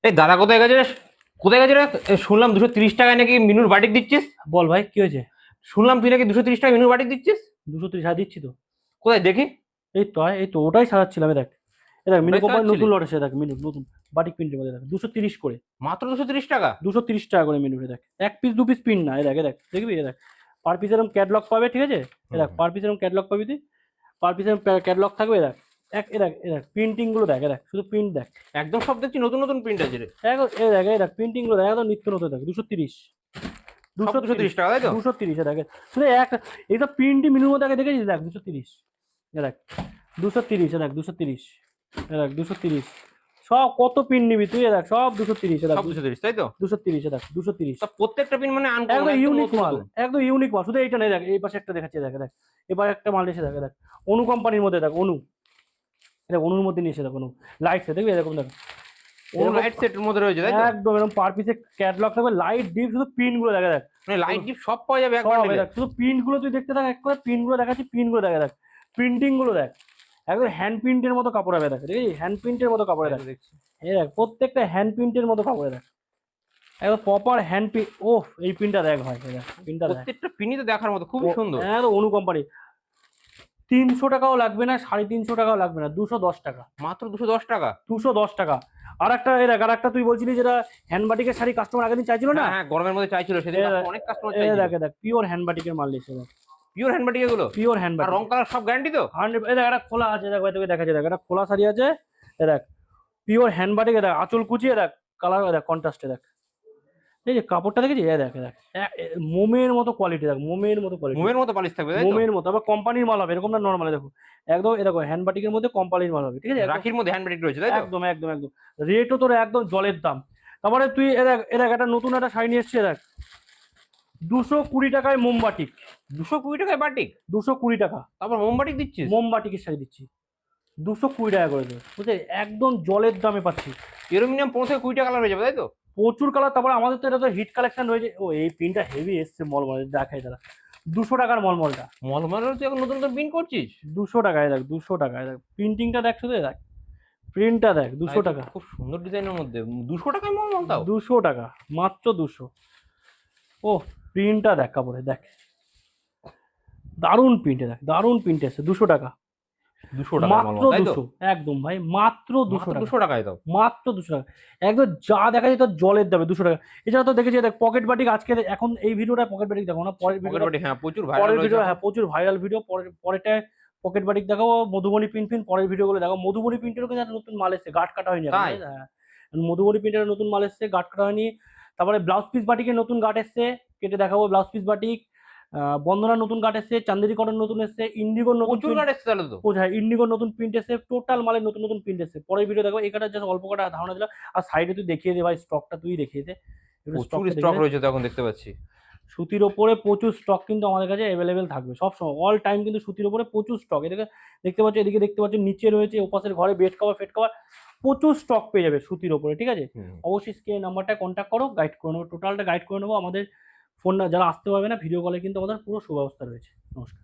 এই দাদা কোথায় গেছে রে? কোথায় গেছে রে? শুনলাম 230 টাকায় নাকি মিনুর বাটিক দিচ্ছিস। বল ভাই কি হয়েছে? শুনলাম তুই নাকি 230 টাকা মিনুর বাটিক দিচ্ছিস। 230 দিচ্ছি তো। কোথায় দেখি? এই তো ওটাই সাজাচ্ছিলাম। দেখ মিনু ওটাই কোম্পানি সাজাচ্ছিলি? নতুন লট এসে দেখ, মিনু নতুন বাটিক প্রিন্টের মধ্যে দেখ 230 করে। মাত্র 230 টাকা? 230 টাকা করে মিনু দেখ, এক পিস দু পিস প্রিন্ট না। দেখ দেখবি দেখ, পার পিস এরকম ক্যাটলগ পাবে, ঠিক আছে? দেখ পার পিস এরকম ক্যাটলগ পাবি তুই, পার পিস এরকম ক্যাটলগ থাকবে। দেখ দেখ প্রিন্টিং গুলো দেখ, শুধু প্রিন্ট দেখ। একদম সব দেখছি নতুন নতুন প্রিন্ট আছে রে। দেখ প্রিন্টিং গুলো দেখ, একদম নিত্য নতুন। দেখ 230 সব 230 টাকা তাই তো? 230 দেখ শুধু এক এইসব প্রিন্টই মিনুর মধ্যে আগে দেখেছিস? দেখ 230 দেখ 230 দেখ 230 দেখ 230 সব কত পিন নিবি তুই? দেখ সব 230 দেখ সব 230 তাই তো? 230 দেখ 230 সব প্রত্যেকটা পিন মানে একদম আনকমন, একদম ইউনিক নতুন মাল, নতুন। একদম ইউনিক মাল। শুধু এইটা নেই, দেখ এই পাশে একটা দেখাচ্ছি। দেখ এবার একটা মাল এসে দেখ অনু কোম্পানির মধ্যে। দেখ অনু, দেখ অনুর মধ্যে নিয়ে এসে দেখ অনু লাইট সেট দেখবি এরকম। দেখ ওর লাইট সেটের মধ্যে রয়েছে তাই তো? একদম এরকম পার পিসে ক্যাটলগ থাকবে, লাইট ডিপ, শুধু পিন গুলো দেখা। দেখ মানে লাইট ডিপ সব পাওয়া যাবে সব একবার নিলে? দেখ, শুধু প্রিন্ট গুলো তুই দেখতে থাক, এক করে প্রিন্ট গুলো দেখাচ্ছি। প্রিন্ট গুলো দেখ প্রিন্টিং গুলো দেখ, একদম হ্যান্ড প্রিন্টের মতো কাপড় হবে। দেখ দেখি হ্যান্ড প্রিন্টের মতো কাপড়ে দেখ, দেখছি। এই দেখ প্রত্যেকটা হ্যান্ড প্রিন্টের মতো কাপড়ে দেখ, একদম প্রপার হ্যান্ড প্রিন্ট। ওহ এই প্রিন্টটা দেখ ভাই, দেখ প্রিন্টটা দেখ প্রত্যেকটা পিনই তো দেখার মতো, খুবই সুন্দর। একদম অনু কোম্পানি। 300 টাকাও লাগবে না, 350 টাকাও লাগবে না, 210 টাকা, মাত্র 210 টাকা? 210 টাকা। আর একটা এই দেখ, আর একটা তুই বলছিলি যেটা হ্যান্ড বাটিকের শাড়ি কাস্টমার আগের দিন চাইছিল না? হ্যাঁ হ্যাঁ, গরমের মধ্যে চাইছিল সেদিন, অনেক কাস্টমার চাইছিল। দেখ পিওর হ্যান্ড বাটিকের মাল এসে দেখ, পিওর হ্যান্ড বাটিক এগুলো? পিওর হ্যান্ড আর বাটিক রং কালার সব গ্যারান্টি তো? 100। এই দেখ একটা খোলা আছে, দেখ ভাই তোকে দেখাচ্ছে। দেখ একটা খোলা শাড়ি আছে, দেখ পিওর হ্যান্ড বাটিকে। দেখ আঁচল কুচিয়ে দেখ, কালার দেখ কন্ট্রাস্টে। দেখ এই যে কাপড়টা দেখেছি, দেখ মোমের মতো কোয়ালিটি। দেখ মোমের মতো কোয়ালিটি, মোমের মতো পালিশ থাকবে তাই তো? মোমের মতো। আবার কোম্পানির মাল হবে, এরকম না নর্মাল। দেখো একদম দেখো হ্যান্ড বাটিকের মধ্যে কোম্পানির মাল হবে, ঠিক আছে? রাখির মধ্যে হ্যান্ড বাটিক রয়েছে তাই তো? একদম একদম একদম রেটও তোর একদম জলের দাম। তারপরে তুই দেখ একটা নতুন একটা শাড়ি নিয়ে এসছে। দেখ 220 টাকায় মোমবাটিক। 220 টাকায় বাটিক? 220 টাকা তারপর মোমবাটিক দিচ্ছিস? মোমবাটিকের শাড়ি দিচ্ছি 220 টাকা করে দেবে, বুঝলি? একদম জলের দামে পাচ্ছি। অ্যালুমিনিয়াম 15 থেকে 20 টাকা কালার হয়ে যাবে তাই তো? প্রচুর কালার। তারপরে আমাদের তো এটা তো হিট কালেকশন রয়েছে। ও এই পিনটা হেভি এসছে মলমল, দেখাই তারা 200 টাকার মলমলটা। মলমলের তুই এখন নতুন নতুন পিন করছিস? 200 টাকায় দেখ, 200 টাকায় দেখ প্রিন্টিংটা দেখ, শুধু দেখ প্রিন্টটা দেখ। 200 টাকা, খুব সুন্দর ডিজাইনের মধ্যে 200 টাকায় মলমল তাও? 200 টাকা মাত্র 200। ও প্রিন্টটা দেখ কাপড়ে, দেখ দারুণ প্রিন্টে, দেখ দারুণ প্রিন্ট এসছে। 200 টাকা 200 টাকায় মাত্র মলমল তাই তো? 200, একদম ভাই মাত্র 200 টাকা, 200 টাকায় তাও? মাত্র 200 টাকা। একদম যা দেখা যায় তোর জলের দামে 200 টাকা। এছাড়া তো দেখেছি দেখ পকেট বাটিক। আজকে এখন এই ভিডিওটা পকেট বাটিক দেখো না, পরের পকেট ভিডিও, বাটিক হ্যাঁ প্রচুর ভাইরাল পরের হয়েছে ভিডিও, এখন। হ্যাঁ প্রচুর ভাইরাল ভিডিও। পরেরটায় পকেট বাটিক দেখাবো, মধুবনী প্রিন্ট ফিন পরের ভিডিওগুলো দেখো। মধুবনী প্রিন্টেরও কিন্তু একটা নতুন মাল এসেছে, গার্ড কাটা হয়নি এখন, তাই? হ্যাঁ মধুবনী প্রিন্টের নতুন মাল এসেছে, গার্ড কাটা হয়নি। তারপরে ব্লাউজ পিস বাটিকের নতুন গার্ড এসছে, কেটে দেখাবো ব্লাউজ পিস বাটিক। বন্দনার নতুন গার্ড এসছে, চান্দেরি কটন নতুন এসছে, ইন্ডিগোর নতুন প্রচুর গার্ড এসছে তাহলে তো? হ্যাঁ ইন্ডিগোর নতুন প্রিন্ট এসছে, টোটাল মালের নতুন নতুন প্রিন্ট এসছে। পরের ভিডিও দেখো, এই কাটার জাস্ট অল্প কটা ধারণা দিলাম। আর সাইডে তুই দেখিয়ে দে ভাই, স্টকটা তুই দেখিয়ে দে। প্রচুর স্টক রয়েছে তো এখন দেখতে পাচ্ছি। সুতির ওপরে প্রচুর স্টক কিন্তু আমাদের কাছে অ্যাভেলেবেল থাকবে সব সময়, অল টাইম কিন্তু সুতির ওপরে প্রচুর স্টক। এদিকে দেখতে পাচ্ছ, এদিকে দেখতে পাচ্ছ, নিচে রয়েছে ওপাশের ঘরে বেড কভার ফেড কভার, প্রচুর স্টক পেয়ে যাবে সুতির ওপরে, ঠিক আছে? অবশ্যই স্ক্রিনে নাম্বারটা কন্ট্যাক্ট করো, গাইড করে নেবো, টোটালটা গাইড করে নেবো। আমাদের ফোন না যারা আসতে পারবে না, ভিডিও কলে কিন্তু আমাদের পুরো সুব্যবস্থা রয়েছে। নমস্কার।